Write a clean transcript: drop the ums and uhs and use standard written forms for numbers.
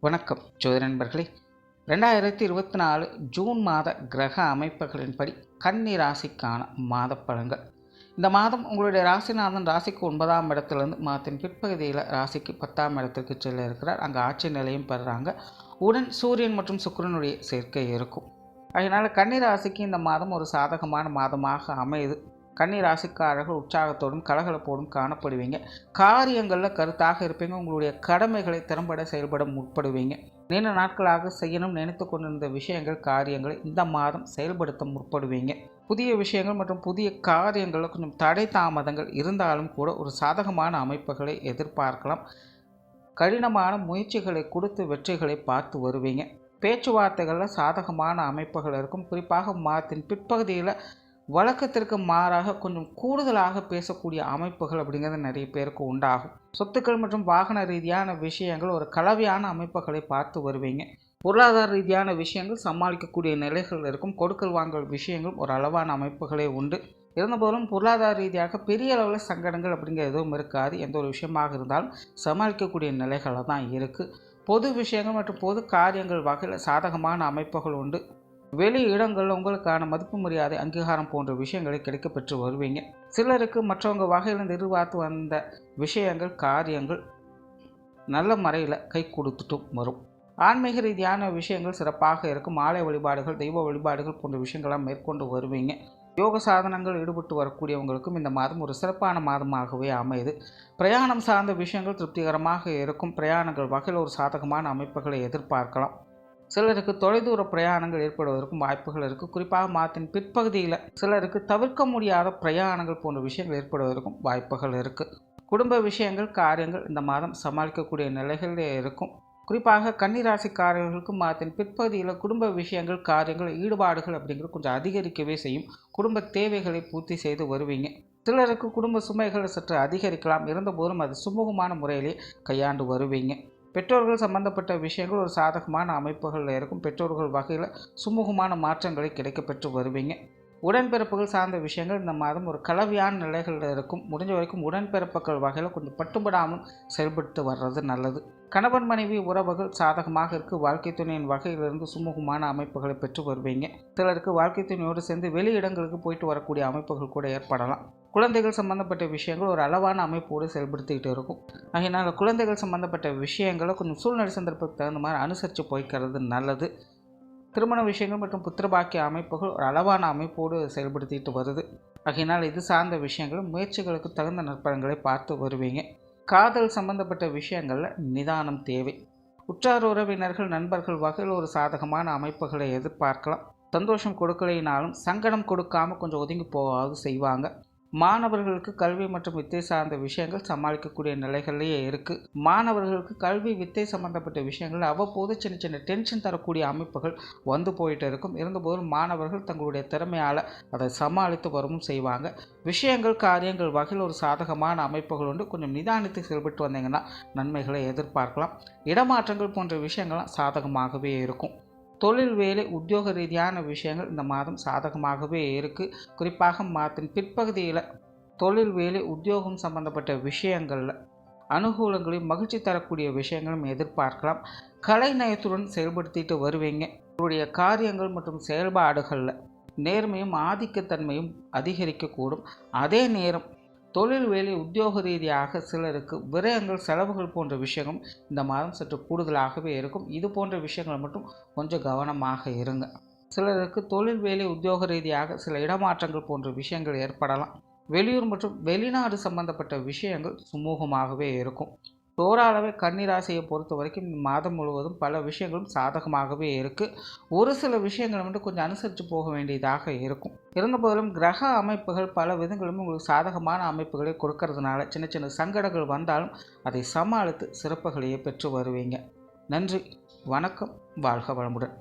வணக்கம் ஜோதிட நண்பர்களே. 2024 ஜூன் மாத கிரக அமைப்புகளின்படி கன்னி ராசிக்கான மாத பலன்கள். இந்த மாதம் உங்களுடைய ராசிநாதன் ராசிக்கு 9ஆம் இடத்துலேருந்து மாதத்தின் பிற்பகுதியில் ராசிக்கு 10ஆம் இடத்திற்கு செல்ல இருக்கிறார். அங்கே ஆட்சி நிலையும் பெறுறாங்க. உடன் சூரியன் மற்றும் சுக்கிரனுடைய சேர்க்கை இருக்கும். அதனால் கன்னி ராசிக்கு இந்த மாதம் ஒரு சாதகமான மாதமாக அமையுது. கன்னி ராசிக்காரர்கள் உற்சாகத்தோடும் கலகலப்போடும் காணப்படுவீங்க. காரியங்களில் கருத்தாக இருப்பீங்க. உங்களுடைய கடமைகளை திறம்பட செயல்பட முற்படுவீங்க. நீண்ட நாட்களாக செய்யணும் நினைத்து கொண்டிருந்த விஷயங்கள் காரியங்களை இந்த மாதம் செயல்படுத்த முற்படுவீங்க. புதிய விஷயங்கள் மற்றும் புதிய காரியங்களில் கொஞ்சம் தடை தாமதங்கள் இருந்தாலும் கூட ஒரு சாதகமான அமைப்புகளை எதிர்பார்க்கலாம். கடினமான முயற்சிகளை கொடுத்து வெற்றிகளை பார்த்து வருவீங்க. பேச்சுவார்த்தைகளில் சாதகமான அமைப்புகள் இருக்கும். குறிப்பாக மாதத்தின் பிற்பகுதியில் வழக்கத்திற்கு மாறாக கொஞ்சம் கூடுதலாக பேசக்கூடிய அமைப்புகள் அப்படிங்கிறது நிறைய பேருக்கு உண்டாகும். சொத்துக்கள் மற்றும் வாகன ரீதியான விஷயங்கள் ஒரு கலவையான அமைப்புகளை பார்த்து வருவீங்க. பொருளாதார ரீதியான விஷயங்கள் சமாளிக்கக்கூடிய நிலைகள் இருக்கும். கொடுக்கல் வாங்கல் விஷயங்கள் ஒரு அளவான அமைப்புகளே உண்டு. இருந்தபோதும் பொருளாதார ரீதியாக பெரிய அளவில் சங்கடங்கள் அப்படிங்கிற எதுவும் இருக்காது. எந்த ஒரு விஷயமாக இருந்தாலும் சமாளிக்கக்கூடிய நிலைகளில் தான் இருக்குது. பொது விஷயங்கள் மற்றும் பொது காரியங்கள் வகையில் சாதகமான அமைப்புகள் உண்டு. வெளி இடங்களில் உங்களுக்கான மதிப்பு மரியாதை அங்கீகாரம் போன்ற விஷயங்களை கிடைக்கப்பெற்று வருவீங்க. சிலருக்கு மற்றவங்க வகையிலிருந்து எதிர்பார்த்து வந்த விஷயங்கள் காரியங்கள் நல்ல முறையில் கை கொடுத்துட்டும் வரும். ஆன்மீக ரீதியான விஷயங்கள் சிறப்பாக இருக்கும். ஆலய வழிபாடுகள் தெய்வ வழிபாடுகள் போன்ற விஷயங்கள்லாம் மேற்கொண்டு வருவீங்க. யோக சாதனங்கள் ஈடுபட்டு வரக்கூடியவங்களுக்கும் இந்த மாதம் ஒரு சிறப்பான மாதமாகவே அமையுது. பிரயாணம் சார்ந்த விஷயங்கள் திருப்திகரமாக இருக்கும். பிரயாணங்கள் வகையில் ஒரு சாதகமான அமைப்புகளை எதிர்பார்க்கலாம். சிலருக்கு தொலைதூர பிரயாணங்கள் ஏற்படுவதற்கும் வாய்ப்புகள் இருக்குது. குறிப்பாக மாதத்தின் பிற்பகுதியில் சிலருக்கு தவிர்க்க முடியாத பிரயாணங்கள் போன்ற விஷயங்கள் ஏற்படுவதற்கும் வாய்ப்புகள் இருக்குது. குடும்ப விஷயங்கள் காரியங்கள் இந்த மாதம் சமாளிக்கக்கூடிய நிலைகளில் இருக்கும். குறிப்பாக கன்னிராசிக்காரர்களுக்கு மாதத்தின் பிற்பகுதியில் குடும்ப விஷயங்கள் காரியங்கள் ஈடுபாடுகள் அப்படிங்கிறது கொஞ்சம் அதிகரிக்கவே செய்யும். குடும்ப தேவைகளை பூர்த்தி செய்து வருவீங்க. சிலருக்கு குடும்ப சுமைகள் சற்று அதிகரிக்கலாம். இருந்தபோதும் அது சுமூகமான முறையிலே கையாண்டு வருவீங்க. பெற்றோர்கள் சம்பந்தப்பட்ட விஷயங்கள் ஒரு சாதகமான அமைப்புகளில் இருக்கும். பெற்றோர்கள் வகையில் சுமூகமான மாற்றங்களை கிடைக்கப்பெற்று வருவீங்க. உடன்பிறப்புகள் சார்ந்த விஷயங்கள் இந்த மாதம் ஒரு கலவையான நிலைகளில் இருக்கும். முடிஞ்ச வரைக்கும் உடன்பிறப்புகள் வகையில் கொஞ்சம் பட்டுப்படாமல் செயல்பட்டு வர்றது நல்லது. கணவன் மனைவி உறவுகள் சாதகமாக இருக்குது. வாழ்க்கை துணையின் வகையிலிருந்து சுமூகமான அமைப்புகளை பெற்று வருவீங்க. சிலருக்கு வாழ்க்கை துணையோடு சேர்ந்து வெளி இடங்களுக்கு போயிட்டு வரக்கூடிய அமைப்புகள் கூட ஏற்படலாம். குழந்தைகள் சம்பந்தப்பட்ட விஷயங்கள் ஒரு அளவான அமைப்போடு செயல்படுத்திக்கிட்டு இருக்கும். அதனால் குழந்தைகள் சம்பந்தப்பட்ட விஷயங்களை கொஞ்சம் சூழ்நிலை சந்தர்ப்பத்துக்கு தகுந்த மாதிரி அனுசரித்து போய்க்கிறது நல்லது. திருமண விஷயங்கள் மற்றும் புத்திரபாக்கிய அமைப்புகள் ஒரு அளவான அமைப்போடு செயல்படுத்திட்டு வருது. ஆகையினால் இது சார்ந்த விஷயங்கள் முயற்சிகளுக்கு தகுந்த நற்பலன்களை பார்த்து வருவீங்க. காதல் சம்பந்தப்பட்ட விஷயங்களில் நிதானம் தேவை. உற்றார் உறவினர்கள் நண்பர்கள் வகையில் ஒரு சாதகமான அமைப்புகளை எதிர்பார்க்கலாம். சந்தோஷம் கொடுக்கலைனாலும் சங்கடம் கொடுக்காமல் கொஞ்சம் ஒதுங்கி போகாது செய்வாங்க. மாணவர்களுக்கு கல்வி மற்றும் வித்தை சார்ந்த விஷயங்கள் சமாளிக்கக்கூடிய நிலைகளிலேயே இருக்குது. மாணவர்களுக்கு கல்வி வித்தை சம்பந்தப்பட்ட விஷயங்கள் அவ்வப்போது சின்ன சின்ன டென்ஷன் தரக்கூடிய அமைப்புகள் வந்து போயிட்டு இருக்கும். இருந்தபோதும் மாணவர்கள் தங்களுடைய திறமையால் அதை சமாளித்து வரவும் செய்வாங்க. விஷயங்கள் காரியங்கள் வகையில் ஒரு சாதகமான அமைப்புகள் உண்டு. கொஞ்சம் நிதானித்து செயல்பட்டு வந்தீங்கன்னா நன்மைகளை எதிர்பார்க்கலாம். இடமாற்றங்கள் போன்ற விஷயங்கள்லாம் சாதகமாகவே இருக்கும். தொழில் வேலை உத்தியோக ரீதியான விஷயங்கள் இந்த மாதம் சாதகமாகவே இருக்குது. குறிப்பாக மாதத்தின் பிற்பகுதியில் தொழில் வேலை உத்தியோகம் சம்பந்தப்பட்ட விஷயங்களில் அனுகூலங்களையும் மகிழ்ச்சி தரக்கூடிய விஷயங்களும் எதிர்பார்க்கலாம். கலை நயத்துடன் செயல்படுத்திட்டு வருவீங்க. உங்களுடைய காரியங்கள் மற்றும் செயல்பாடுகளில் நேர்மையும் ஆதிக்கத்தன்மையும் அதிகரிக்கக்கூடும். அதே நேரம் தொழில் வேலை உத்தியோக ரீதியாக சிலருக்கு விரயங்கள் செலவுகள் போன்ற விஷயங்களும் இந்த மாதம் சற்று கூடுதலாகவே இருக்கும். இது போன்ற விஷயங்களை மட்டும் கொஞ்சம் கவனமாக இருங்க. சிலருக்கு தொழில் வேலை உத்தியோக ரீதியாக சில இடமாற்றங்கள் போன்ற விஷயங்கள் ஏற்படலாம். வெளியூர் மற்றும் வெளிநாடு சம்பந்தப்பட்ட விஷயங்கள் சுமூகமாகவே இருக்கும். ஓரளவு கன்னிராசியை பொறுத்த வரைக்கும் இந்த மாதம் முழுவதும் பல விஷயங்களும் சாதகமாகவே இருக்குது. ஒரு சில விஷயங்கள் மட்டும் கொஞ்சம் அனுசரித்து போக வேண்டியதாக இருக்கும். இருந்தபோதிலும் கிரக அமைப்புகள் பல விதங்களும் உங்களுக்கு சாதகமான அமைப்புகளை கொடுக்கறதுனால சின்ன சின்ன சங்கடங்கள் வந்தாலும் அதை சமாளித்து சிறப்புகளையே பெற்று வருவீங்க. நன்றி, வணக்கம், வாழ்க வளமுடன்.